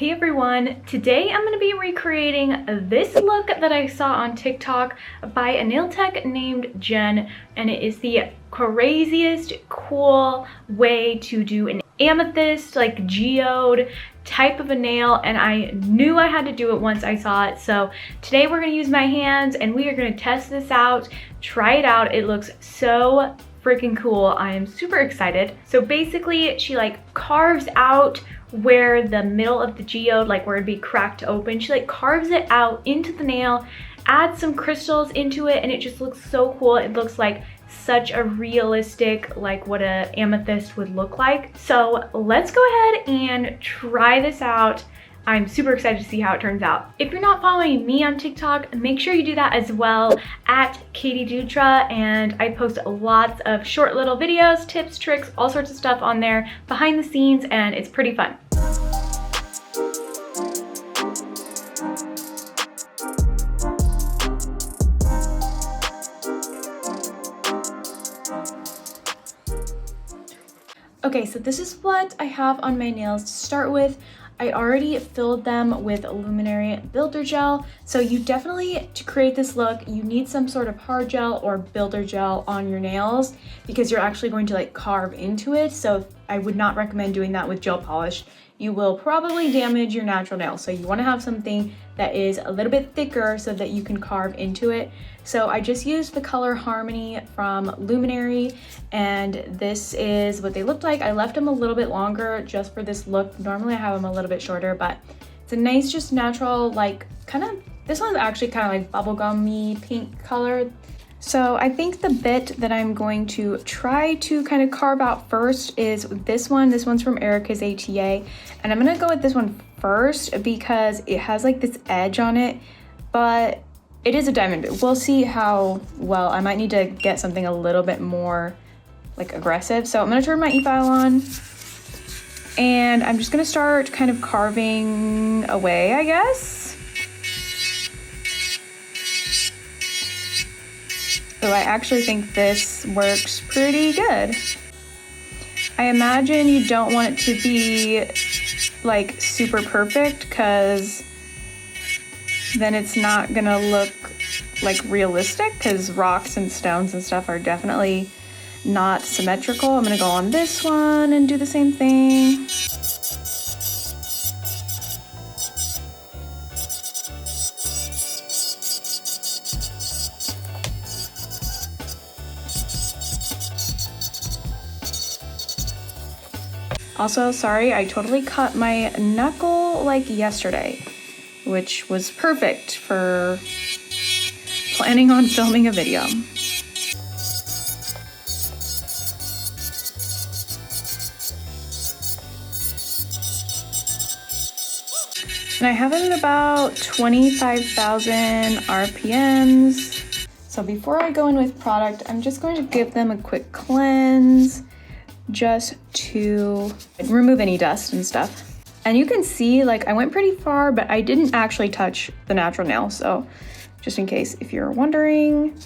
Hey everyone, today I'm going to be recreating this look that I saw on TikTok by a nail tech named Jen, and it is the craziest cool way to do an amethyst, like geode type of a nail, and I knew I had to do it once I saw it. So today we're going to use my hands and we are going to test this out, try it out. It looks so freaking cool. I am super excited. So basically she like carves out where the middle of the geode, like where it'd be cracked open, she like carves it out into the nail, adds some crystals into it, and it just looks so cool. It looks like such a realistic, like what a amethyst would look like. So let's go ahead and try this out. I'm super excited to see how it turns out. If you're not following me on TikTok, make sure you do that as well, at Katie Dutra, and I post lots of short little videos, tips, tricks, all sorts of stuff on there behind the scenes, and it's pretty fun. Okay, so this is what I have on my nails to start with. I already filled them with Luminary Builder Gel. So you definitely, to create this look, you need some sort of hard gel or builder gel on your nails because you're actually going to like carve into it. So I would not recommend doing that with gel polish. You will probably damage your natural nail. So you want to have something that is a little bit thicker so that you can carve into it. So I just used the color Harmony from Luminary, and this is what they looked like. I left them a little bit longer just for this look. Normally I have them a little bit shorter, but it's a nice, just natural, like kind of, this one's actually kind of like bubblegummy pink color. So I think the bit that I'm going to try to kind of carve out first is this one. This one's from Erica's ATA, and I'm gonna go with this one first because it has like this edge on it, but it is a diamond bit. We'll see how well. I might need to get something a little bit more like aggressive. So I'm gonna turn my e-file on, and I'm just gonna start kind of carving away, I guess. So I actually think this works pretty good. I imagine you don't want it to be like super perfect because then it's not gonna look like realistic, because rocks and stones and stuff are definitely not symmetrical. I'm gonna go on this one and do the same thing. Also, sorry, I totally cut my knuckle like yesterday, which was perfect for planning on filming a video. And I have it at about 25,000 RPMs. So before I go in with product, I'm just going to give them a quick cleanse, just to remove any dust and stuff. And you can see like I went pretty far, but I didn't actually touch the natural nail, so just in case if you're wondering.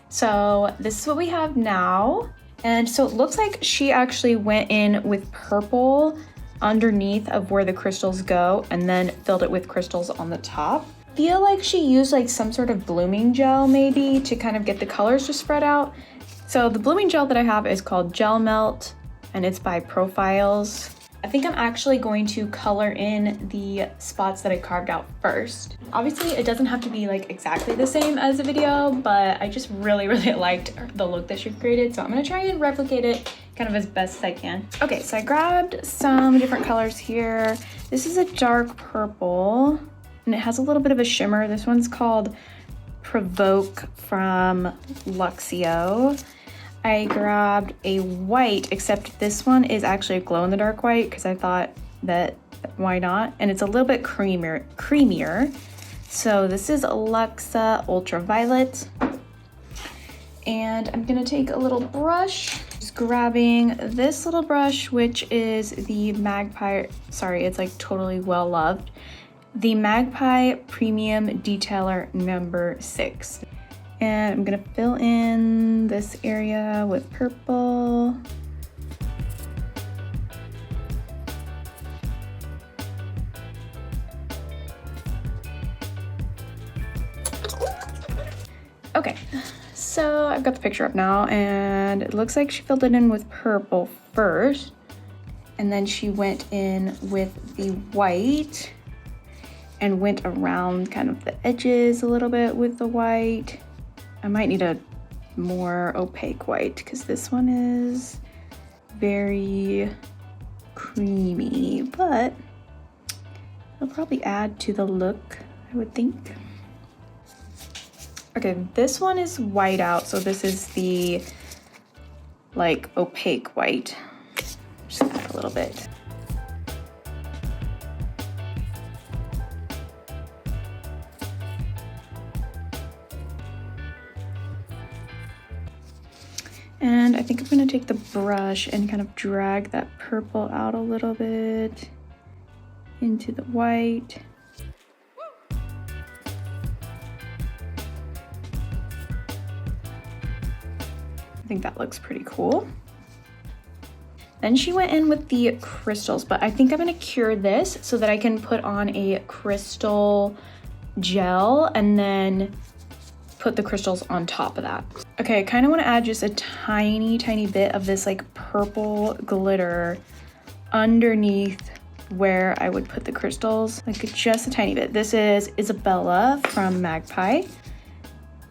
So this is what we have now. And so it looks like she actually went in with purple underneath of where the crystals go and then filled it with crystals on the top. I feel like she used like some sort of blooming gel maybe to kind of get the colors to spread out. So the blooming gel that I have is called Gel Melt, and it's by Profiles. I think I'm actually going to color in the spots that I carved out first. Obviously, it doesn't have to be like exactly the same as the video, but I just really liked the look that she created, so I'm gonna try and replicate it kind of as best as I can. Okay, so I grabbed some different colors here. This is a dark purple, and it has a little bit of a shimmer. This one's called Provoke from Luxio. I grabbed a white, except this one is actually a glow-in-the-dark white because I thought that why not? And it's a little bit creamier. So this is Luxa Ultraviolet. And I'm gonna take a little brush, just grabbing this little brush, which is the Magpie, sorry, it's like totally well loved. The Magpie Premium Detailer number 6. And I'm gonna fill in this area with purple. Okay, so I've got the picture up now, and it looks like she filled it in with purple first, and then she went in with the white and went around kind of the edges a little bit with the white. I might need a more opaque white because this one is very creamy, but it'll probably add to the look, I would think. Okay, this one is white out, so this is the like opaque white. Just add a little bit. And I think I'm gonna take the brush and kind of drag that purple out a little bit into the white. I think that looks pretty cool. Then she went in with the crystals, but I think I'm gonna cure this so that I can put on a crystal gel and then put the crystals on top of that. Okay, I kind of want to add just a tiny bit of this like purple glitter underneath where I would put the crystals, like just a tiny bit. This is Isabella from Magpie.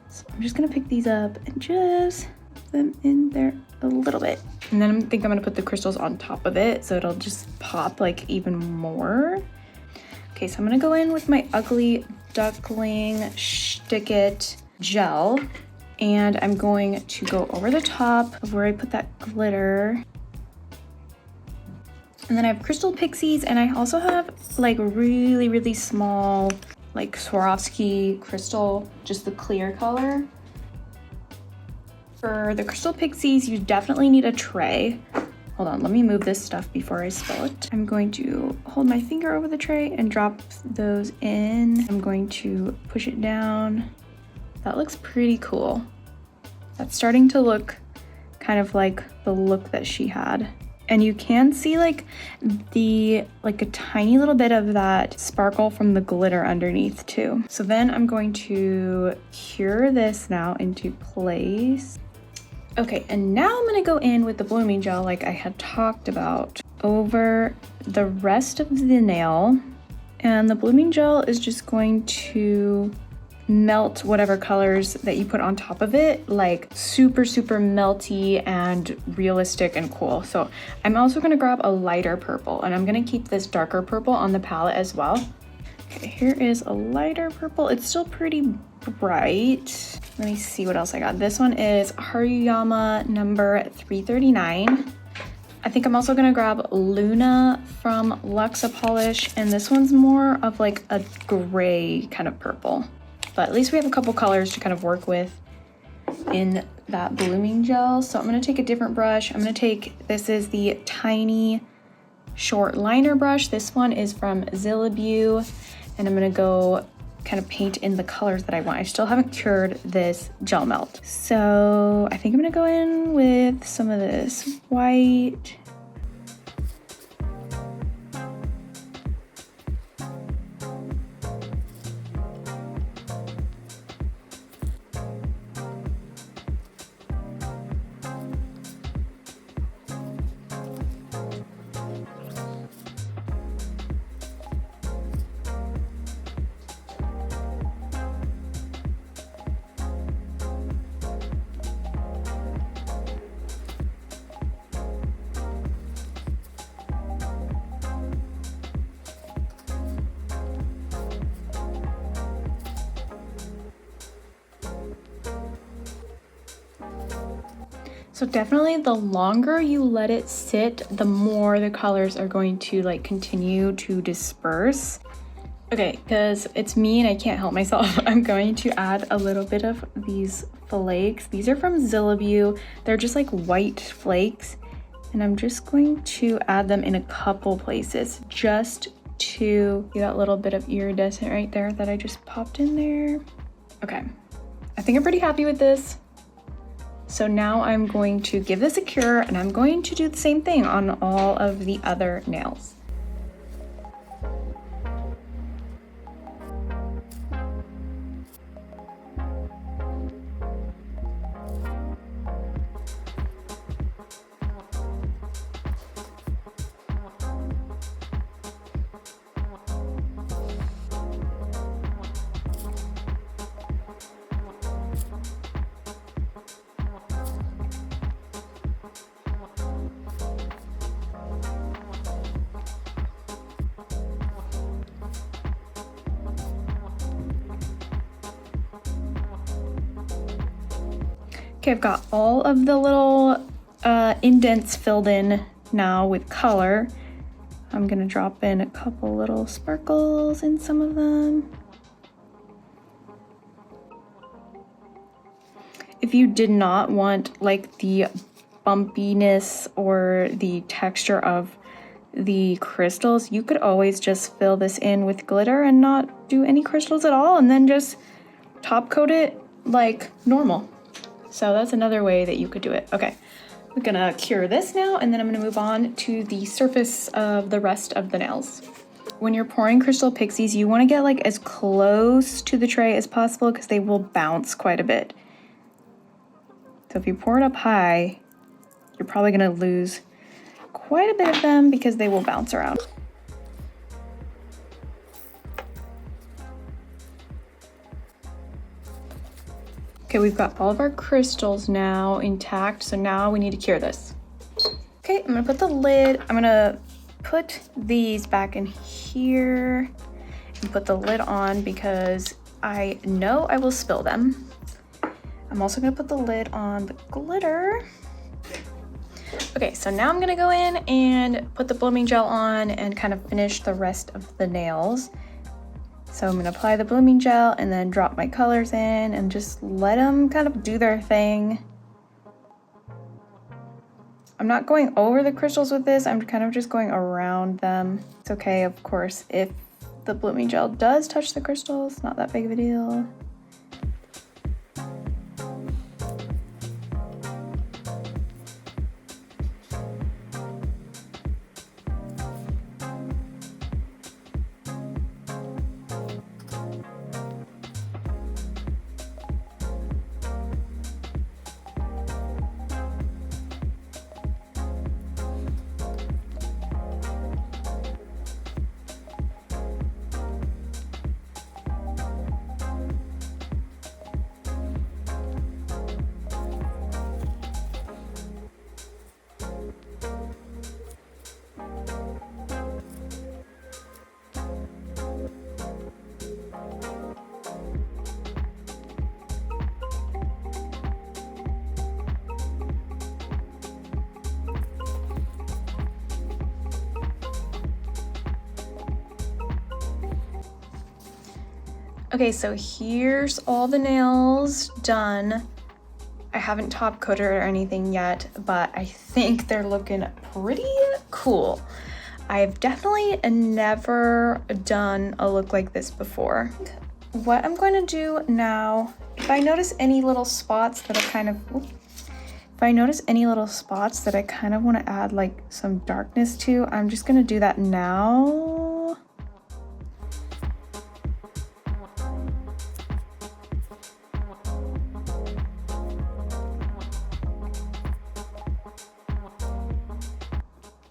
So I'm just gonna pick these up and just put them in there a little bit. And then I think I'm gonna put the crystals on top of it so it'll just pop like even more. Okay, so I'm gonna go in with my Ugly Duckling Stick It gel, and I'm going to go over the top of where I put that glitter. And then I have Crystal Pixies, and I also have like really small like Swarovski crystal, just the clear color. For the Crystal Pixies, you definitely need a tray. Hold on, let me move this stuff before I spill it. I'm going to hold my finger over the tray and drop those in. I'm going to push it down. That looks pretty cool. That's starting to look kind of like the look that she had. And you can see like a tiny little bit of that sparkle from the glitter underneath too. So then I'm going to cure this now into place. Okay, and now I'm gonna go in with the blooming gel like I had talked about over the rest of the nail. And the blooming gel is just going to melt whatever colors that you put on top of it, like super melty and realistic and cool. So I'm also gonna grab a lighter purple, and I'm gonna keep this darker purple on the palette as well. Okay, here is a lighter purple. It's still pretty bright. Let me see what else I got. This one is Haruyama number 339. I think I'm also gonna grab Luna from Luxa Polish, and this one's more of like a gray kind of purple. But at least we have a couple colors to kind of work with in that blooming gel. So I'm gonna take a different brush. This is the tiny short liner brush. This one is from Zillabue, and I'm gonna go kind of paint in the colors that I want. I still haven't cured this gel melt. So I think I'm gonna go in with some of this white. So definitely the longer you let it sit, the more the colors are going to like continue to disperse. Okay, because it's me and I can't help myself, I'm going to add a little bit of these flakes. These are from Zillabue. They're just like white flakes. And I'm just going to add them in a couple places just to see that little bit of iridescent right there that I just popped in there. Okay, I think I'm pretty happy with this. So now I'm going to give this a cure, and I'm going to do the same thing on all of the other nails. Okay, I've got all of the little indents filled in now with color. I'm gonna drop in a couple little sparkles in some of them. If you did not want like the bumpiness or the texture of the crystals, you could always just fill this in with glitter and not do any crystals at all, and then just top coat it like normal. So that's another way that you could do it. Okay, we're gonna cure this now, and then I'm gonna move on to the surface of the rest of the nails. When you're pouring crystal pixies, you wanna get like as close to the tray as possible because they will bounce quite a bit. So if you pour it up high, you're probably gonna lose quite a bit of them because they will bounce around. Okay, we've got all of our crystals now intact, so now we need to cure this. Okay, I'm gonna put the lid, I'm gonna put these back in here and put the lid on because I know I will spill them. I'm also gonna put the lid on the glitter. Okay, so now I'm gonna go in and put the blooming gel on and kind of finish the rest of the nails. So I'm gonna apply the blooming gel and then drop my colors in and just let them kind of do their thing. I'm not going over the crystals with this, I'm kind of just going around them. It's okay, of course, if the blooming gel does touch the crystals, not that big of a deal. Okay, so here's all the nails done. I haven't top coated or anything yet, but I think they're looking pretty cool. I've definitely never done a look like this before. What I'm going to do now, if I notice any little spots that I kind of want to add like some darkness to, I'm just going to do that now.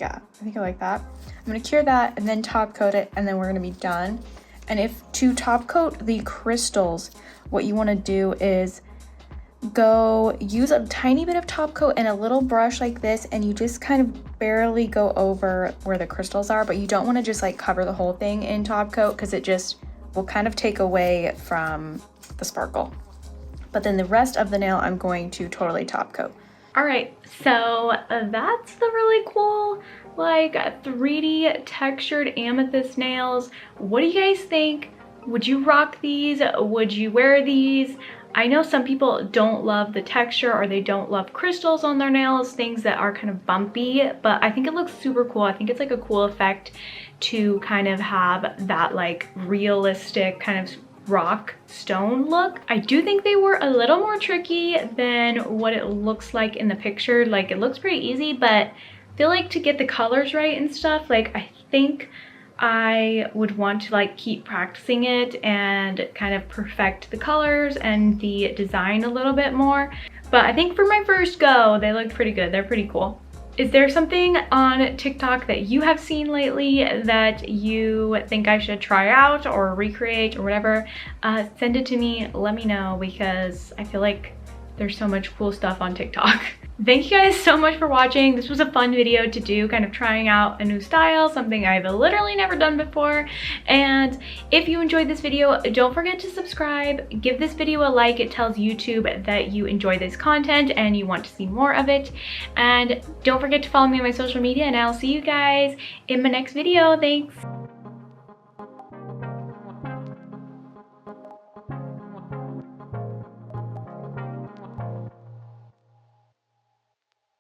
Yeah, I think I like that. I'm gonna cure that and then top coat it, and then we're gonna be done. And if to top coat the crystals, what you wanna do is go use a tiny bit of top coat and a little brush like this, and you just kind of barely go over where the crystals are, but you don't wanna just like cover the whole thing in top coat because it just will kind of take away from the sparkle. But then the rest of the nail, I'm going to totally top coat. All right, so that's the really cool, like 3D textured amethyst nails. What do you guys think? Would you rock these? Would you wear these? I know some people don't love the texture or they don't love crystals on their nails, things that are kind of bumpy, but I think it looks super cool. I think it's like a cool effect to kind of have that like realistic kind of rock stone look. I do think they were a little more tricky than what it looks like in the picture. Like it looks pretty easy, but I feel like to get the colors right and stuff, like I think I would want to like keep practicing it and kind of perfect the colors and the design a little bit more. But I think for my first go, they look pretty good. They're pretty cool. Is there something on TikTok that you have seen lately that you think I should try out or recreate or whatever? Send it to me, let me know, because I feel like there's so much cool stuff on TikTok. Thank you guys so much for watching. This was a fun video to do, kind of trying out a new style, something I've literally never done before. And if you enjoyed this video, don't forget to subscribe, give this video a like. It tells YouTube that you enjoy this content and you want to see more of it. And don't forget to follow me on my social media, and I'll see you guys in my next video. Thanks.